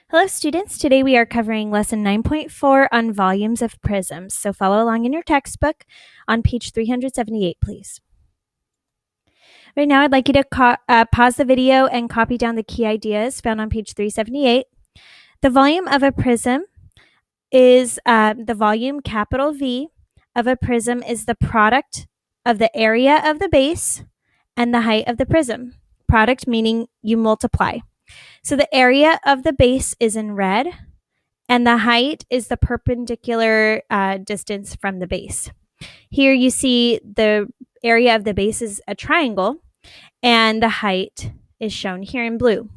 Hello students, today we are covering lesson 9.4 on volumes of prisms, so follow along in your textbook on page 378 please. Right now I'd like you to pause the video and copy down the key ideas found on page 378. The volume of a prism is the volume, capital V, of a prism is the product of the area of the base and the height of the prism. Product meaning you multiply. So the area of the base is in red, and the height is the perpendicular distance from the base. Here you see the area of the base is a triangle, and the height is shown here in blue.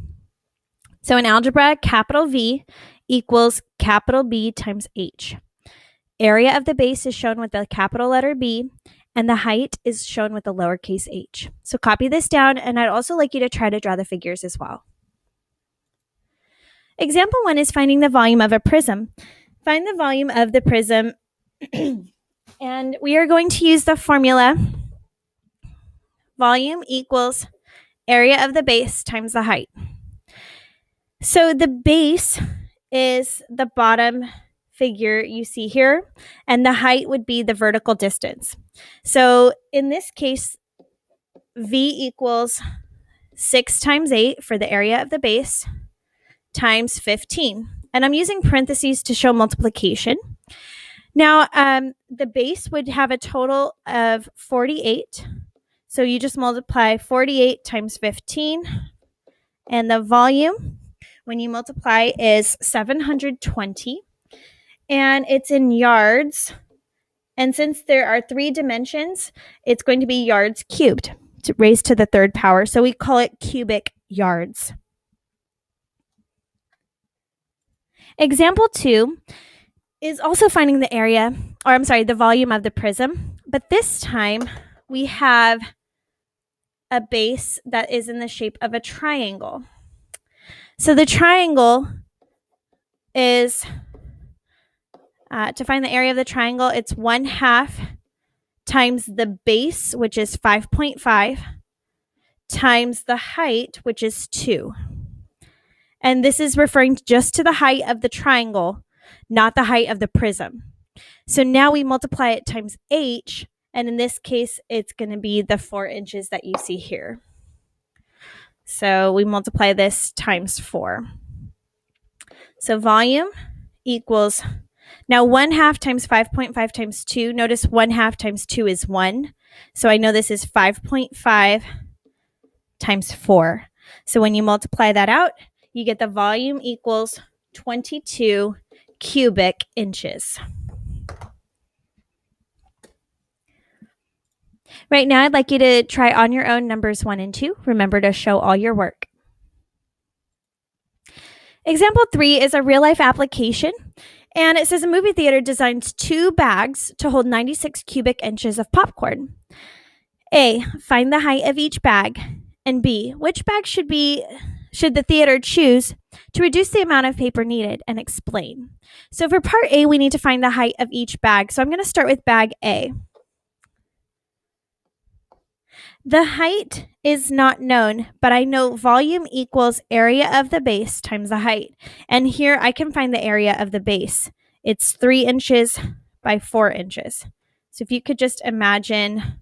So in algebra, capital V equals capital B times H. Area of the base is shown with the capital letter B, and the height is shown with the lowercase h. So copy this down, and I'd also like you to try to draw the figures as well. Example 1 is finding the volume of a prism. Find the volume of the prism, and we are going to use the formula volume equals area of the base times the height. So the base is the bottom figure you see here, and the height would be the vertical distance. So in this case, V equals 6 times 8 for the area of the base times 15. And I'm using parentheses to show multiplication. Now, the base would have a total of 48. So you just multiply 48 times 15. And the volume, when you multiply, is 720. And it's in yards. And since there are 3 dimensions, it's going to be yards cubed, raised to the 3rd power. So we call it cubic yards. Example 2 is also finding the volume of the prism, but this time we have a base that is in the shape of a triangle. So the triangle is, to find the area of the triangle, it's 1/2 times the base, which is 5.5, times the height, which is 2. And this is referring just to the height of the triangle, not the height of the prism. So now we multiply it times h, and in this case, it's going to be the 4 inches that you see here. So we multiply this times 4. So volume equals, now 1/2 times 5.5 times 2. Notice 1/2 times 2 is 1. So I know this is 5.5 times 4. So when you multiply that out, you get the volume equals 22 cubic inches. Right now, I'd like you to try on your own numbers 1 and 2. Remember to show all your work. Example 3 is a real-life application, and it says a movie theater designs 2 bags to hold 96 cubic inches of popcorn. A, find the height of each bag, and B, which bag should the theater choose to reduce the amount of paper needed, and explain. So for part A, we need to find the height of each bag. So I'm going to start with bag A. The height is not known, but I know volume equals area of the base times the height. And here I can find the area of the base. It's 3 inches by 4 inches. So if you could just imagine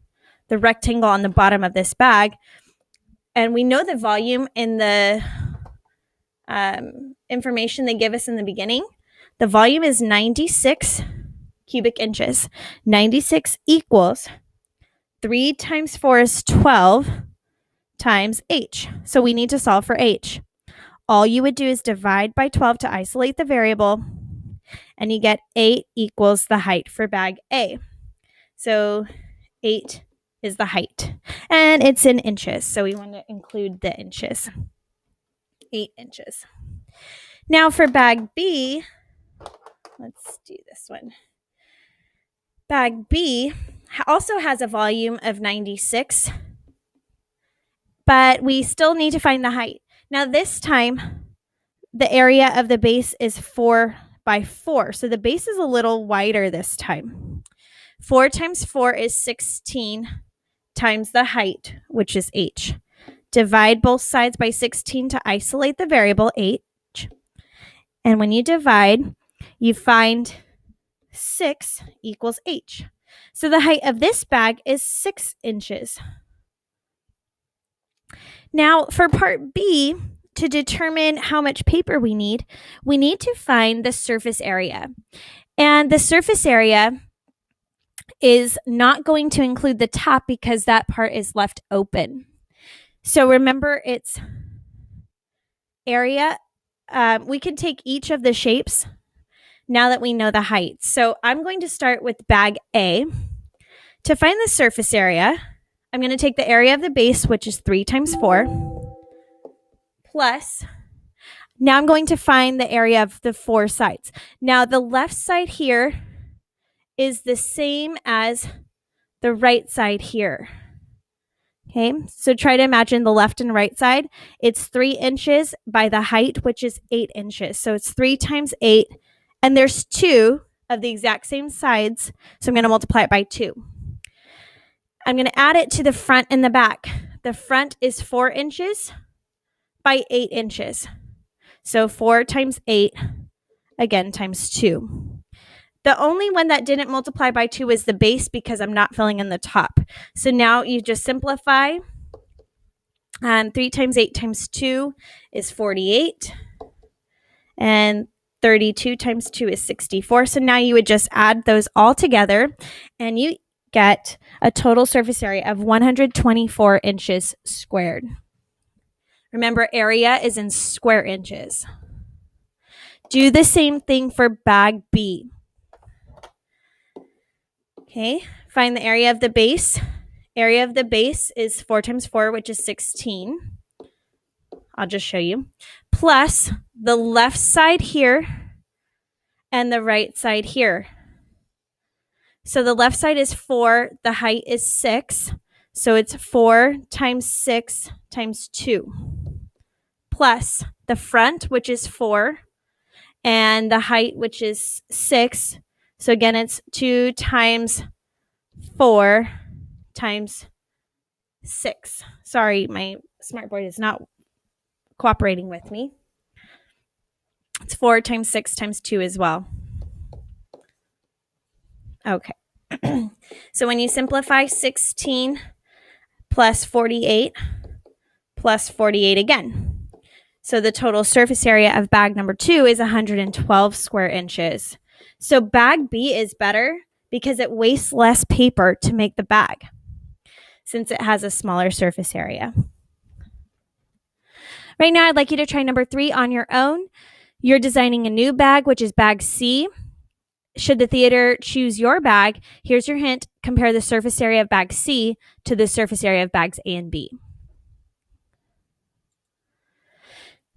the rectangle on the bottom of this bag, and we know the volume in the information they give us in the beginning. The volume is 96 cubic inches. 96 equals 3 times 4 is 12 times h. So we need to solve for h. All you would do is divide by 12 to isolate the variable, and you get 8 equals the height for bag A. So 8 is the height, and it's in inches, so we want to include the inches. 8 inches. Now for bag B, let's do this one. Bag B also has a volume of 96, but we still need to find the height. Now this time, the area of the base is 4 by 4, so the base is a little wider this time. 4 times 4 is 16 times the height, which is h. Divide both sides by 16 to isolate the variable h. And when you divide, you find 6 equals h. So the height of this bag is 6 inches. Now for part B, to determine how much paper we need to find the surface area. And the surface area is not going to include the top because that part is left open. So remember, it's area. We can take each of the shapes now that we know the height. So I'm going to start with bag A. To find the surface area, I'm going to take the area of the base, which is 3 times 4, plus, now I'm going to find the area of the 4 sides. Now the left side here is the same as the right side here. Okay, so try to imagine the left and right side. It's 3 inches by the height, which is 8 inches. So it's 3 times 8, and there's 2 of the exact same sides. So I'm going to multiply it by 2. I'm going to add it to the front and the back. The front is 4 inches by 8 inches. So 4 times 8, again, times 2. The only one that didn't multiply by 2 is the base because I'm not filling in the top. So now you just simplify. 3 times 8 times 2 is 48. And 32 times 2 is 64. So now you would just add those all together and you get a total surface area of 124 inches squared. Remember, area is in square inches. Do the same thing for bag B. Okay, find the area of the base. Area of the base is 4 times 4, which is 16. I'll just show you. Plus the left side here and the right side here. So the left side is 4, the height is 6. So it's 4 times 6 times 2. Plus the front, which is 4, and the height, which is 6. So again, it's 2 times 4 times 6. Sorry, my smartboard is not cooperating with me. It's 4 times 6 times 2 as well. Okay. So when you simplify 16 plus 48 plus 48 again. So the total surface area of bag number 2 is 112 square inches. So bag B is better because it wastes less paper to make the bag since it has a smaller surface area. Right now, I'd like you to try number 3 on your own. You're designing a new bag, which is bag C. Should the theater choose your bag, here's your hint. Compare the surface area of bag C to the surface area of bags A and B.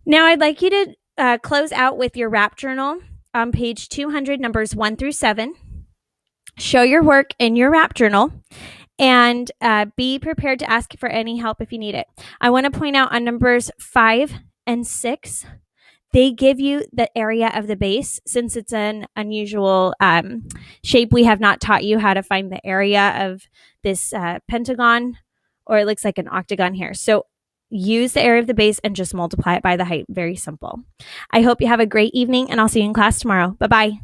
Now, I'd like you to close out with your wrap journal on page 200, numbers 1 through 7. Show your work in your wrap journal and be prepared to ask for any help if you need it. I want to point out on numbers 5 and 6, they give you the area of the base. Since it's an unusual shape, we have not taught you how to find the area of this pentagon, or it looks like an octagon here. So use the area of the base and just multiply it by the height. Very simple. I hope you have a great evening, and I'll see you in class tomorrow. Bye-bye.